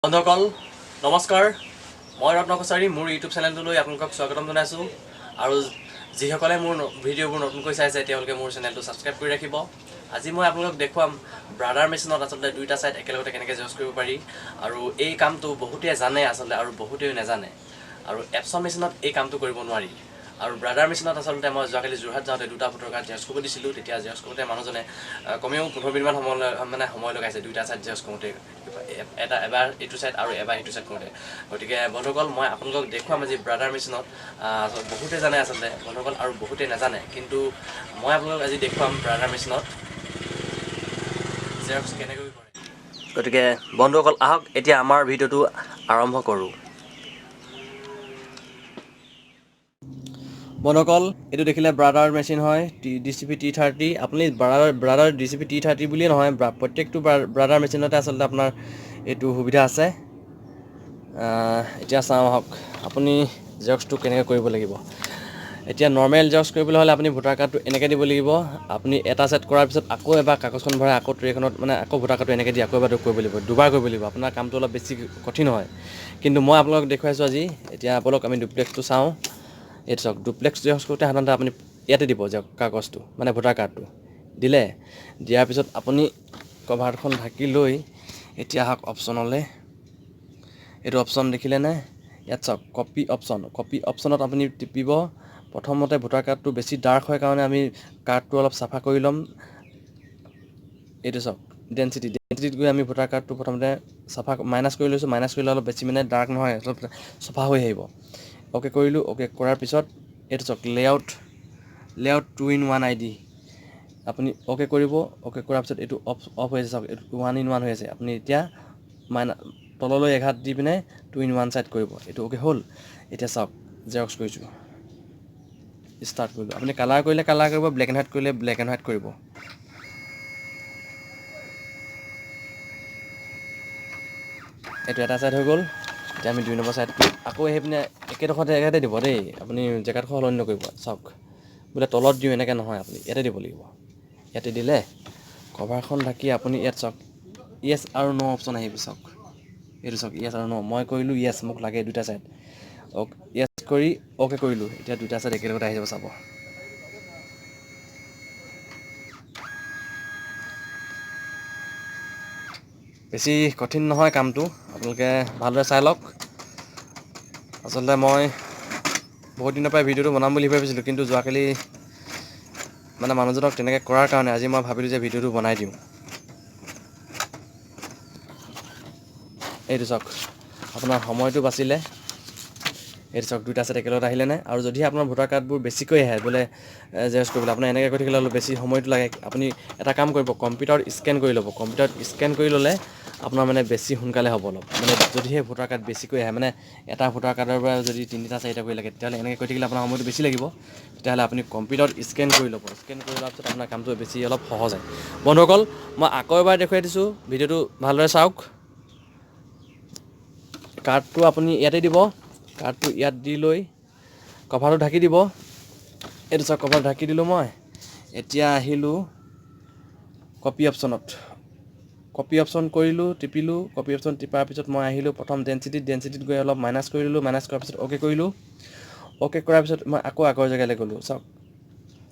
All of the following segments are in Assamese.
বন্ধুসকল নমস্কাৰ মই ৰত্ন কছাৰী মোৰ ইউটিউব চেনেলটোলৈ আপোনালোকক স্বাগতম জনাইছোঁ আৰু যিসকলে মোৰ ভিডিঅ'বোৰ নতুনকৈ চাইছে তেওঁলোকে মোৰ চেনেলটো ছাবস্ক্ৰাইব কৰি ৰাখিব। আজি মই আপোনালোকক দেখুৱাম ব্ৰাডাৰ মেচিনত আচলতে দুইটা সাইড একেলগতে কেনেকৈ জয়েছ কৰিব পাৰি আৰু এই কামটো বহুতেই জানে আচলতে আৰু বহুতেই নাজানে আৰু এপছন মেচিনত এই কামটো কৰিব নোৱাৰি। আৰু ব্ৰাডাৰ মেচিনত আচলতে মই যোৱাকালি যোৰহাট যাওঁতে দুটা ভোটৰ কাৰ্ড জেৰক্স কৰিব দিছিলোঁ। তেতিয়া জেৰক্স কৰোঁতে মানুহজনে কমেও 15 মিনিটমান সময় লগাইছে দুইটা সাইড জেৰক্স কৰোঁতে, এবাৰ এইটো সাইড আৰু এবাৰ সেইটো সাইড কৰোঁতে। গতিকে বন্ধুসকল মই আপোনালোকক দেখুৱাম আজি ব্ৰাডাৰ মেচিনত বহুতে জানে আচলতে বন্ধুসকল আৰু বহুতে নাজানে, কিন্তু মই আপোনালোকক আজি দেখুৱাম ব্ৰাডাৰ মেচিনত জেৰক্স কেনেকৈ কৰে। গতিকে বন্ধুসকল আহক এতিয়া আমাৰ ভিডিঅ'টো আৰম্ভ কৰোঁ। বন্ধুসকল এইটো দেখিলে ব্ৰাডাৰ মেচিন হয় DCP T30। আপুনি ব্ৰাডাৰ DCP T30 বুলিয়ে নহয়, প্ৰত্যেকটো ব্ৰাডাৰ মেচিনতে আচলতে আপোনাৰ এইটো সুবিধা আছে। এতিয়া চাওঁ আহক আপুনি জেৰক্সটো কেনেকৈ কৰিব লাগিব। এতিয়া নৰ্মেল জেৰক্স কৰিবলৈ হ'লে আপুনি ভোটাৰ কাৰ্ডটো এনেকৈ দিব লাগিব। আপুনি এটা ছেট কৰাৰ পিছত আকৌ এবাৰ কাগজখন ভৰাই আকৌ ট্ৰেখনত আকৌ ভোটাৰ কাৰ্ডটো এনেকৈ দি আকৌ এবাৰ কৰিব লাগিব, দুবাৰ কৰিব লাগিব। আপোনাৰ কামটো অলপ বেছি কঠিন হয়, কিন্তু মই আপোনালোকক দেখুৱাইছোঁ আজি। এতিয়া আপোনালোক আমি ডুপ্লেক্সটো চাওঁ। এইটো চাওক, ডুপ্লেক্স জেৰক্স কৰোঁতে সাধাৰণতে আপুনি ইয়াতে দিব যাওক কাগজটো, মানে ভোটাৰ কাৰ্ডটো দিয়াৰ পিছত আপুনি কভাৰখন ঢাকি লৈ এতিয়া আহক অপশ্যনলৈ। এইটো অপশ্যন দেখিলেনে? ইয়াত চাওক কপি অপশ্যনত আপুনি টিপিব। প্ৰথমতে ভোটাৰ কাৰ্ডটো বেছি ডাৰ্ক হয় কাৰণে আমি কাৰ্ডটো অলপ চাফা কৰি ল'ম। এইটো চাওক ডেঞ্চিটিত গৈ আমি ভোটাৰ কাৰ্ডটো প্ৰথমতে মাইনাছ কৰি লৈছোঁ। মাইনাছ কৰিলে অলপ বেছি মানে ডাৰ্ক নহয়, অলপ চফা হৈ আহিব। অ'কে কৰিলোঁ। অ'কে কৰাৰ পিছত এইটো চাওক লেআউট 2-in-1 ID আপুনি অ'কে কৰিব। অ'কে কৰাৰ পিছত এইটো অফ হৈ আছে চাওক, এইটো 1-in-1 হৈ আছে। আপুনি এতিয়া তললৈ এঘাত দি পিনে 2-in-1 ছাইড কৰিব। এইটো অ'কে হ'ল। এতিয়া চাওক জেৰক্স কৰিছোঁ, ষ্টাৰ্ট কৰিলোঁ। আপুনি কালাৰ কৰিলে কালাৰ কৰিব, ব্লেক এণ্ড হোৱাইট কৰিলে ব্লেক এণ্ড হোৱাইট কৰিব। এইটো এটা ছাইড হৈ গ'ল। এতিয়া আমি 2 নম্বৰ ছাইডটো আকৌ আহি পিনে একেডোখৰতে জেগাতে দিব দেই, আপুনি জেগাডোখৰ সলনি নকৰিব। চাওক বোলে তলত দিওঁ এনেকৈ নহয়, আপুনি ইয়াতে দিব লাগিব। ইয়াতে দিলে কভাৰখন ঢাকি আপুনি ইয়াত চাওক য়েছ আৰু ন' অপশ্যন আহিব। চাওক এইটো চাওক য়েছ আৰু ন'। মই কৰিলোঁ য়েছ, মোক লাগে দুটা ছাইড। য়েছ কৰি অ'কে কৰিলোঁ। এতিয়া দুটা ছাইড একেলগতে আহি যাব চাব। বেছি কঠিন নহয় কামটো, আপোনালোকে ভালদৰে চাই লওক। আচলতে মই বহুত দিনৰ পৰাই ভিডিঅ'টো বনাম বুলি ভাবিছিলোঁ, কিন্তু যোৱাকালি মানে মানুহজনক তেনেকৈ কৰাৰ কাৰণে আজি মই ভাবিলোঁ যে ভিডিঅ'টো বনাই দিওঁ। এইটো চাওক আপোনাৰ সময়টো বাচিলে। এইটো চাওক দুইটা ছাইড একেলগত আহিলেনে? আৰু যদি আপোনাৰ ভোটাৰ কাৰ্ডবোৰ বেছিকৈ আহে বোলে জেৰক্স কৰিবলৈ, আপোনাৰ এনেকৈ কৰি থাকিলে অলপ বেছি সময়টো লাগে। আপুনি এটা কাম কৰিব, কম্পিউটাৰত স্কেন কৰি ল'ব। কম্পিউটাৰত স্কেন কৰি ল'লে আপোনাৰ মানে বেছি সোনকালে হ'ব অলপ। মানে যদিহে ভোটাৰ কাৰ্ড বেছিকৈ আহে, মানে এটা ভোটাৰ কাৰ্ডৰ পৰা যদি 3-4 কৰি লাগে, তেতিয়াহ'লে এনেকৈ কৰি থাকিলে আপোনাৰ সময়টো বেছি লাগিব। তেতিয়াহ'লে আপুনি কম্পিউটাৰত স্কেন কৰি ল'ব। স্কেন কৰি লোৱাৰ পিছত আপোনাৰ কামটো বেছি অলপ সহজ হয়। বন্ধুসকল মই আকৌ এবাৰ দেখুৱাই দিছোঁ, ভিডিঅ'টো ভালদৰে চাওক। কাৰ্ডটো আপুনি ইয়াতে দিব। কাৰ্ডটো ইয়াত দি লৈ কভাৰটো ঢাকি দিব। এইটো চাওক কভাৰ ঢাকি দিলোঁ মই। এতিয়া আহিলোঁ কপি অপশ্যনত। কপি অপশ্যন কৰিলোঁ, টিপিলোঁ। কপি অপশ্যন টিপাৰ পিছত মই আহিলোঁ প্ৰথম ডেঞ্চিটিত গৈ অলপ মাইনাছ কৰি ল'লোঁ। মাইনাছ কৰাৰ পিছত অ'কে কৰিলোঁ। অ'কে কৰাৰ পিছত মই আকৌ আগৰ জেগালৈ গ'লোঁ। চাওক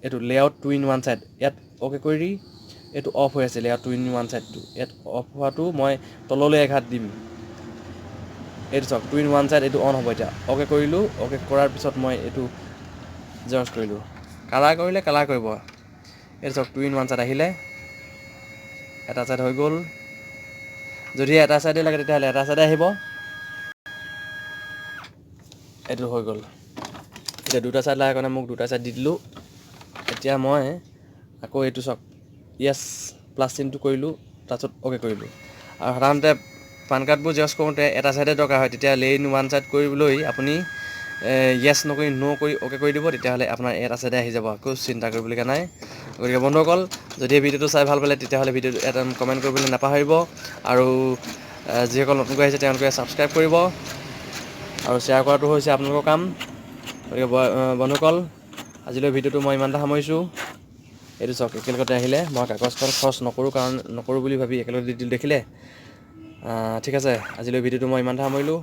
এইটো লেআউট 2-in-1 ছাইড, ইয়াত অ'কে কৰি এইটো অফ হৈ আছে। লেআউট 2-in-1 ছাইডটো ইয়াত অফ হোৱাটো মই তললৈ এঘাত দিম। এইটো চাওক 2-in-1 ছাইড এইটো অন হ'ব। এতিয়া অ'কে কৰিলোঁ। অ'কে কৰাৰ পিছত মই এইটো জেৰক্স কৰিলোঁ। কালাৰ কৰিলে কালাৰ কৰিব। এইটো চাওক 2-in-1 ছাইড আহিলে, এটা ছাইড হৈ গ'ল। যদি এটা ছাইডে লাগে তেতিয়াহ'লে এটা ছাইডে আহিব। এইটো হৈ গ'ল। এতিয়া দুটা ছাইড লাগে কাৰণে মোক দুটা ছাইড দি দিলোঁ। এতিয়া মই আকৌ এইটো চাওক য়েছ প্লাছ চিনটো কৰিলোঁ, তাৰপিছত অ'কে কৰিলোঁ। আৰু সাধাৰণতে পান কাৰ্ডবোৰ জেৰক্স কৰোঁতে এটা ছাইডে দৰকাৰ হয়, তেতিয়া লেইন 1 ছাইড কৰিবলৈ আপুনি য়েছ নকৰি ন' কৰি অ'কে কৰি দিব। তেতিয়াহ'লে আপোনাৰ এটা ছাইডে আহি যাব, একো চিন্তা কৰিবলগীয়া নাই। গতিকে বন্ধুসকল যদি এই ভিডিঅ'টো চাই ভাল পালে তেতিয়াহ'লে ভিডিঅ'টো এটা কমেণ্ট কৰিবলৈ নাপাহৰিব। আৰু যিসকল নতুনকৈ আহিছে তেওঁলোকে ছাবস্ক্ৰাইব কৰিব আৰু শ্বেয়াৰ কৰাটো হৈছে আপোনালোকৰ কাম। গতিকে বন্ধুসকল আজিলৈ ভিডিঅ'টো মই ইমানতে সামৰিছোঁ। এইটো চাওক একেলগতে আহিলে। মই কাগজখন খৰচ নকৰোঁ বুলি ভাবি একেলগতে দি দিলোঁ, দেখিলে? ঠিক আছে, আজিলৈ ভিডিঅ'টো মই ইমানতে সামৰিলোঁ।